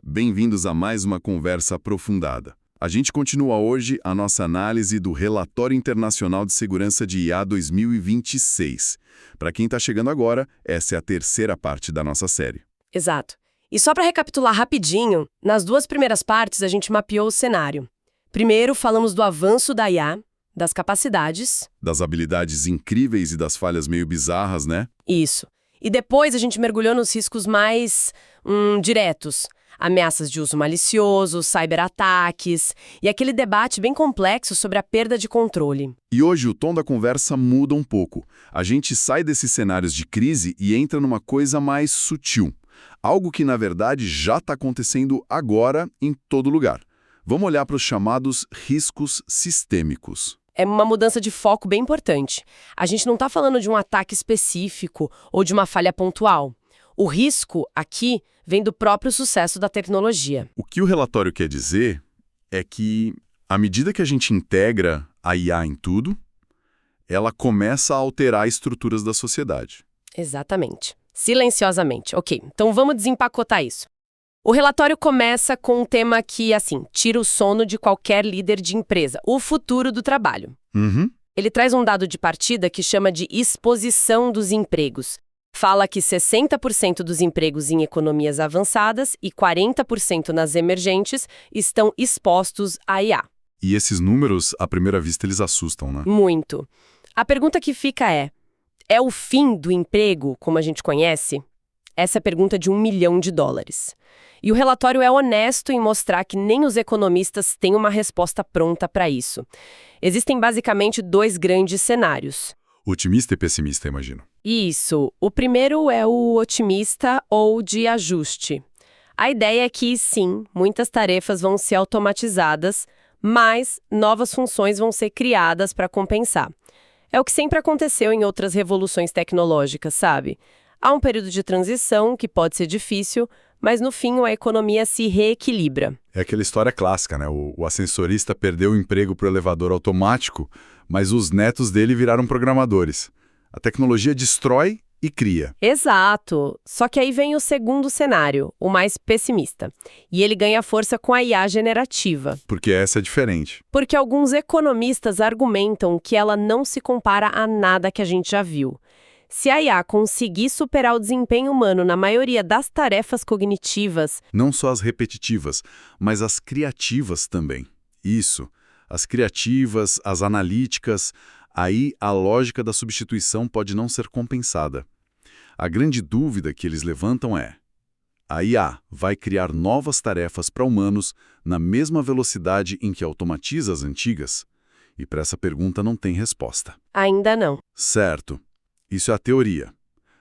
Bem-vindos a mais uma conversa aprofundada. A gente continua hoje a nossa análise do Relatório Internacional de Segurança de IA 2026. Para quem está chegando agora, essa é a terceira parte da nossa série. Exato. E só para recapitular rapidinho, nas duas primeiras partes a gente mapeou o cenário. Primeiro, falamos do avanço da IA, das capacidades. Das habilidades incríveis e das falhas meio bizarras, né? Isso. E depois a gente mergulhou nos riscos mais diretos. Ameaças de uso malicioso, cyberataques e aquele debate bem complexo sobre a perda de controle. E hoje o tom da conversa muda um pouco. A gente sai desses cenários de crise e entra numa coisa mais sutil. Algo que, na verdade, já está acontecendo agora em todo lugar. Vamos olhar para os chamados riscos sistêmicos. É uma mudança de foco bem importante. A gente não está falando de um ataque específico ou de uma falha pontual. O risco, aqui, vem do próprio sucesso da tecnologia. O que o relatório quer dizer é que, à medida que a gente integra a IA em tudo, ela começa a alterar estruturas da sociedade. Exatamente. Silenciosamente. Ok, então vamos desempacotar isso. O relatório começa com um tema que, tira o sono de qualquer líder de empresa, o futuro do trabalho. Ele traz um dado de partida que chama de exposição dos empregos. Fala que 60% dos empregos em economias avançadas e 40% nas emergentes estão expostos à IA. E esses números, à primeira vista, eles assustam, né? Muito. A pergunta que fica é o fim do emprego, como a gente conhece? Essa é a pergunta de $1 milhão. E o relatório é honesto em mostrar que nem os economistas têm uma resposta pronta para isso. Existem basicamente dois grandes cenários. Otimista e pessimista, imagino. Isso. O primeiro é o otimista ou de ajuste. A ideia é que, sim, muitas tarefas vão ser automatizadas, mas novas funções vão ser criadas para compensar. É o que sempre aconteceu em outras revoluções tecnológicas, sabe? Há um período de transição que pode ser difícil, mas no fim a economia se reequilibra. É aquela história clássica, né? O ascensorista perdeu o emprego para o elevador automático, mas os netos dele viraram programadores. A tecnologia destrói e cria. Exato. Só que aí vem o segundo cenário, o mais pessimista. E ele ganha força com a IA generativa. Porque essa é diferente. Porque alguns economistas argumentam que ela não se compara a nada que a gente já viu. Se a IA conseguir superar o desempenho humano na maioria das tarefas cognitivas... Não só as repetitivas, mas as criativas também. Isso. As criativas, as analíticas, aí a lógica da substituição pode não ser compensada. A grande dúvida que eles levantam é: a IA vai criar novas tarefas para humanos na mesma velocidade em que automatiza as antigas? E para essa pergunta não tem resposta. Ainda não. Certo. Isso é a teoria.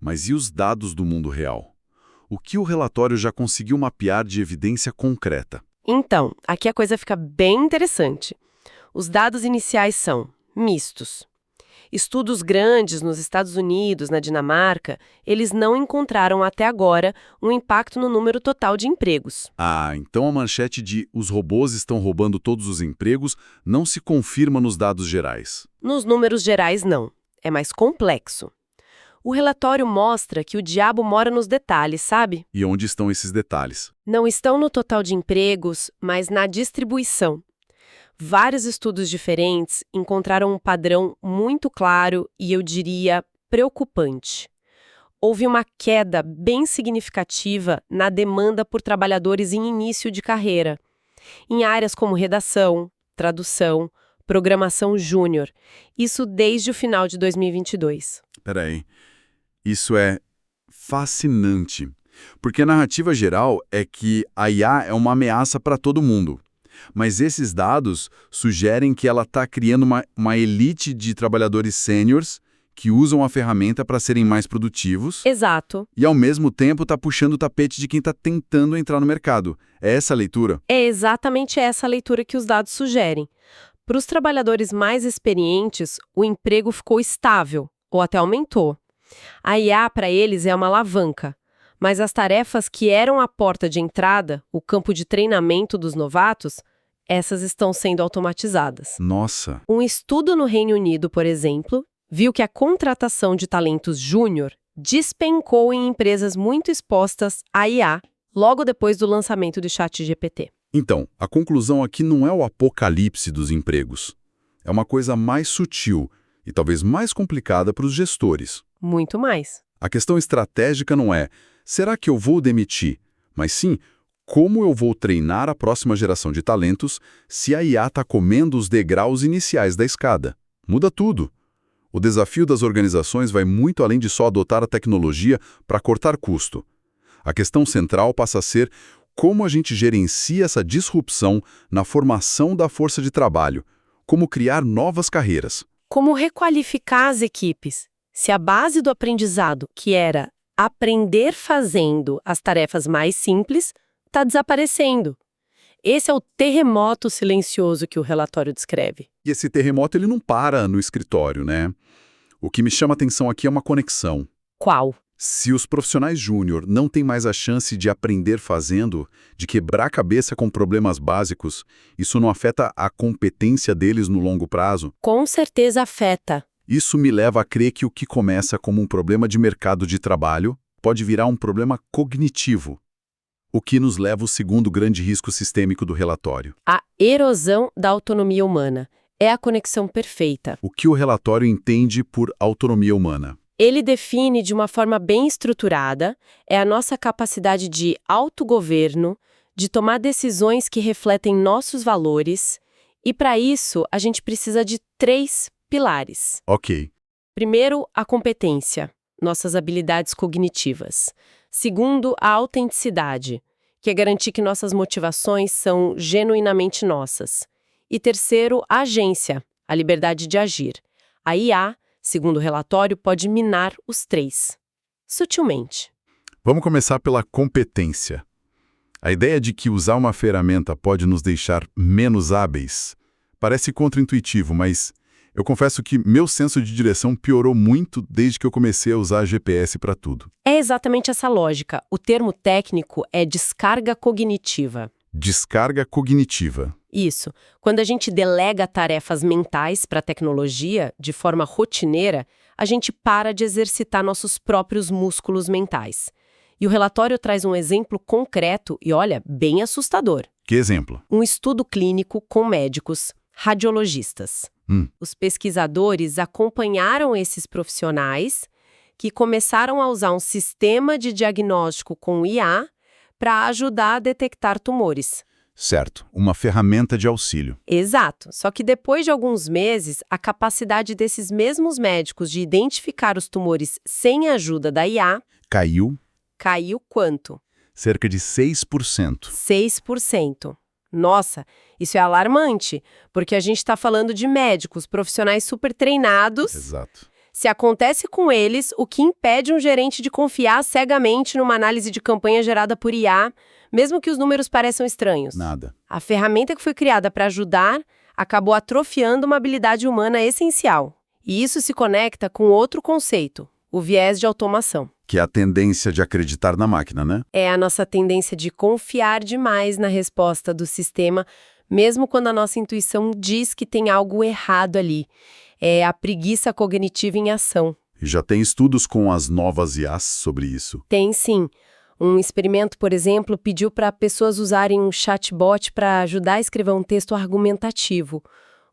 Mas e os dados do mundo real? O que o relatório já conseguiu mapear de evidência concreta? Então, aqui a coisa fica bem interessante. Os dados iniciais são mistos. Estudos grandes nos Estados Unidos, na Dinamarca, eles não encontraram até agora um impacto no número total de empregos. Ah, então a manchete de "os robôs estão roubando todos os empregos" não se confirma nos dados gerais. Nos números gerais, não. É mais complexo. O relatório mostra que o diabo mora nos detalhes, sabe? E onde estão esses detalhes? Não estão no total de empregos, mas na distribuição. Vários estudos diferentes encontraram um padrão muito claro e, eu diria, preocupante. Houve uma queda bem significativa na demanda por trabalhadores em início de carreira, em áreas como redação, tradução, programação júnior. Isso desde o final de 2022. Peraí. Isso é fascinante. Porque a narrativa geral é que a IA é uma ameaça para todo mundo. Mas esses dados sugerem que ela está criando uma elite de trabalhadores sêniors que usam a ferramenta para serem mais produtivos. Exato. E, ao mesmo tempo, está puxando o tapete de quem está tentando entrar no mercado. É essa a leitura? É exatamente essa a leitura que os dados sugerem. Para os trabalhadores mais experientes, o emprego ficou estável, ou até aumentou. A IA, para eles, é uma alavanca. Mas as tarefas que eram a porta de entrada, o campo de treinamento dos novatos, essas estão sendo automatizadas. Nossa! Um estudo no Reino Unido, por exemplo, viu que a contratação de talentos júnior despencou em empresas muito expostas à IA logo depois do lançamento do ChatGPT. Então, a conclusão aqui não é o apocalipse dos empregos. É uma coisa mais sutil e talvez mais complicada para os gestores. Muito mais. A questão estratégica não é, será que eu vou demitir? Mas sim, como eu vou treinar a próxima geração de talentos se a IA está comendo os degraus iniciais da escada? Muda tudo. O desafio das organizações vai muito além de só adotar a tecnologia para cortar custo. A questão central passa a ser como a gente gerencia essa disrupção na formação da força de trabalho, como criar novas carreiras. Como requalificar as equipes? Se a base do aprendizado, que era aprender fazendo as tarefas mais simples, está desaparecendo. Esse é o terremoto silencioso que o relatório descreve. E esse terremoto ele não para no escritório, né? O que me chama a atenção aqui é uma conexão. Qual? Se os profissionais júnior não têm mais a chance de aprender fazendo, de quebrar a cabeça com problemas básicos, isso não afeta a competência deles no longo prazo? Com certeza afeta. Isso me leva a crer que o que começa como um problema de mercado de trabalho pode virar um problema cognitivo. O que nos leva ao segundo grande risco sistêmico do relatório. A erosão da autonomia humana é a conexão perfeita. O que o relatório entende por autonomia humana? Ele define de uma forma bem estruturada, é a nossa capacidade de autogoverno, de tomar decisões que refletem nossos valores, e para isso a gente precisa de 3 pilares. Ok. Primeiro, a competência, nossas habilidades cognitivas. Segundo, a autenticidade, que é garantir que nossas motivações são genuinamente nossas. E terceiro, a agência, a liberdade de agir. A IA, segundo o relatório, pode minar os 3, sutilmente. Vamos começar pela competência. A ideia de que usar uma ferramenta pode nos deixar menos hábeis parece contraintuitivo, mas eu confesso que meu senso de direção piorou muito desde que eu comecei a usar GPS para tudo. É exatamente essa lógica. O termo técnico é descarga cognitiva. Descarga cognitiva. Isso. Quando a gente delega tarefas mentais para a tecnologia de forma rotineira, a gente para de exercitar nossos próprios músculos mentais. E o relatório traz um exemplo concreto e, olha, bem assustador. Que exemplo? Um estudo clínico com médicos, radiologistas. Os pesquisadores acompanharam esses profissionais que começaram a usar um sistema de diagnóstico com IA para ajudar a detectar tumores. Certo, uma ferramenta de auxílio. Exato. Só que depois de alguns meses, a capacidade desses mesmos médicos de identificar os tumores sem a ajuda da IA caiu quanto? Cerca de 6%. 6%. Nossa, isso é alarmante, porque a gente está falando de médicos, profissionais super treinados. Exato. Se acontece com eles, o que impede um gerente de confiar cegamente numa análise de campanha gerada por IA, mesmo que os números pareçam estranhos? Nada. A ferramenta que foi criada para ajudar acabou atrofiando uma habilidade humana essencial. E isso se conecta com outro conceito, o viés de automação. Que é a tendência de acreditar na máquina, né? É a nossa tendência de confiar demais na resposta do sistema, mesmo quando a nossa intuição diz que tem algo errado ali. É a preguiça cognitiva em ação. E já tem estudos com as novas IAs sobre isso. Tem sim. Um experimento, por exemplo, pediu para pessoas usarem um chatbot para ajudar a escrever um texto argumentativo.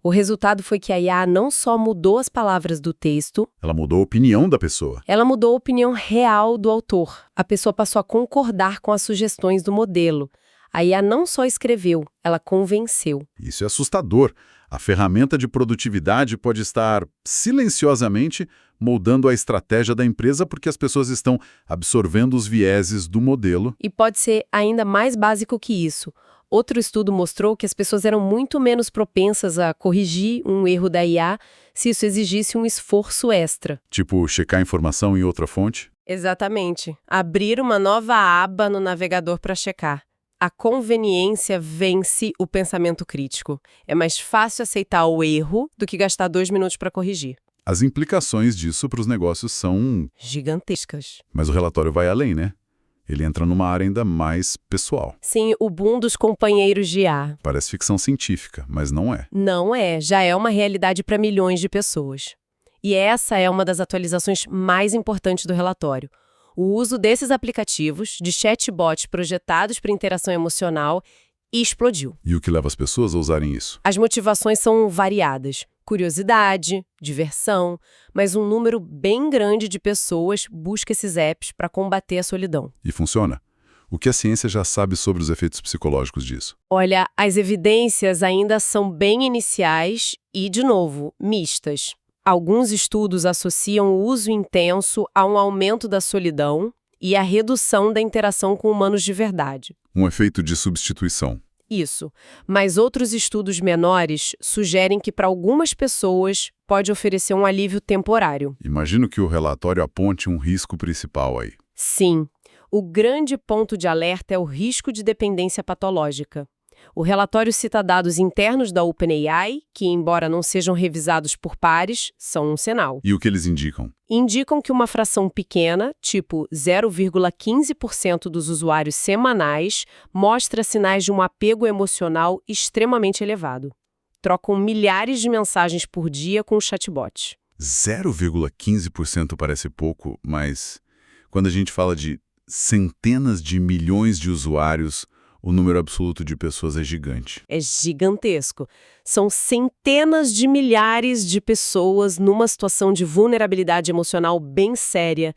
O resultado foi que a IA não só mudou as palavras do texto, Ela mudou a opinião da pessoa. ela mudou a opinião real do autor. A pessoa passou a concordar com as sugestões do modelo. A IA não só escreveu, ela convenceu. Isso é assustador. A ferramenta de produtividade pode estar silenciosamente moldando a estratégia da empresa porque as pessoas estão absorvendo os vieses do modelo. E pode ser ainda mais básico que isso. Outro estudo mostrou que as pessoas eram muito menos propensas a corrigir um erro da IA se isso exigisse um esforço extra. Tipo, checar informação em outra fonte. Exatamente. Abrir uma nova aba no navegador para checar. A conveniência vence o pensamento crítico. É mais fácil aceitar o erro do que gastar 2 minutos para corrigir. As implicações disso para os negócios são... Gigantescas. Mas o relatório vai além, né? Ele entra numa área ainda mais pessoal. Sim, o boom dos companheiros de IA. Parece ficção científica, mas não é. Não é, já é uma realidade para milhões de pessoas. E essa é uma das atualizações mais importantes do relatório. O uso desses aplicativos, de chatbots projetados para interação emocional, explodiu. E o que leva as pessoas a usarem isso? As motivações são variadas. Curiosidade, diversão, mas um número bem grande de pessoas busca esses apps para combater a solidão. E funciona? O que a ciência já sabe sobre os efeitos psicológicos disso? Olha, as evidências ainda são bem iniciais e, de novo, mistas. Alguns estudos associam o uso intenso a um aumento da solidão e a redução da interação com humanos de verdade. Um efeito de substituição. Isso, mas outros estudos menores sugerem que para algumas pessoas pode oferecer um alívio temporário. Imagino que o relatório aponte um risco principal aí. Sim, o grande ponto de alerta é o risco de dependência patológica. O relatório cita dados internos da OpenAI, que, embora não sejam revisados por pares, são um sinal. E o que eles indicam? Indicam que uma fração pequena, tipo 0,15% dos usuários semanais, mostra sinais de um apego emocional extremamente elevado. Trocam milhares de mensagens por dia com o chatbot. 0,15% parece pouco, mas quando a gente fala de centenas de milhões de usuários, o número absoluto de pessoas é gigante. É gigantesco. São centenas de milhares de pessoas numa situação de vulnerabilidade emocional bem séria,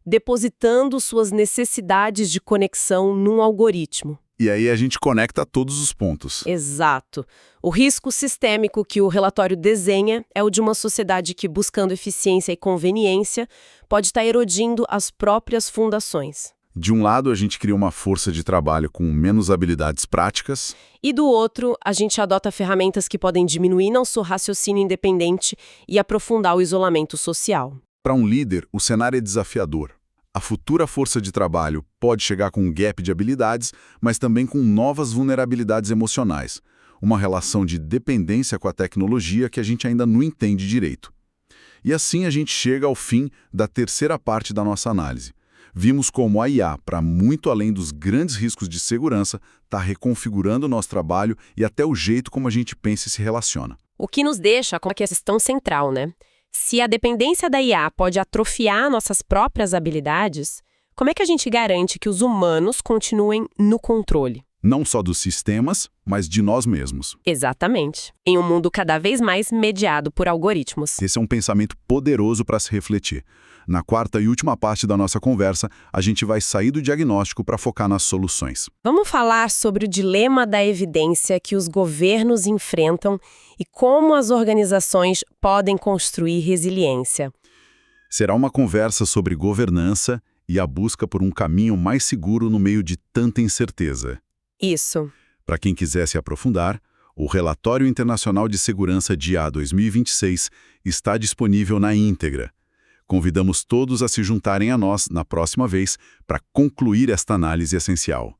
depositando suas necessidades de conexão num algoritmo. E aí a gente conecta todos os pontos. Exato. O risco sistêmico que o relatório desenha é o de uma sociedade que, buscando eficiência e conveniência, pode estar erodindo as próprias fundações. De um lado, a gente cria uma força de trabalho com menos habilidades práticas. E do outro, a gente adota ferramentas que podem diminuir nosso raciocínio independente e aprofundar o isolamento social. Para um líder, o cenário é desafiador. A futura força de trabalho pode chegar com um gap de habilidades, mas também com novas vulnerabilidades emocionais. Uma relação de dependência com a tecnologia que a gente ainda não entende direito. E assim a gente chega ao fim da terceira parte da nossa análise. Vimos como a IA, para muito além dos grandes riscos de segurança, está reconfigurando o nosso trabalho e até o jeito como a gente pensa e se relaciona. O que nos deixa com a questão central, né? Se a dependência da IA pode atrofiar nossas próprias habilidades, como é que a gente garante que os humanos continuem no controle? Não só dos sistemas, mas de nós mesmos. Exatamente. Em um mundo cada vez mais mediado por algoritmos. Esse é um pensamento poderoso para se refletir. Na quarta e última parte da nossa conversa, a gente vai sair do diagnóstico para focar nas soluções. Vamos falar sobre o dilema da evidência que os governos enfrentam e como as organizações podem construir resiliência. Será uma conversa sobre governança e a busca por um caminho mais seguro no meio de tanta incerteza. Isso. Para quem quiser se aprofundar, o Relatório Internacional de Segurança de IA 2026 está disponível na íntegra. Convidamos todos a se juntarem a nós na próxima vez para concluir esta análise essencial.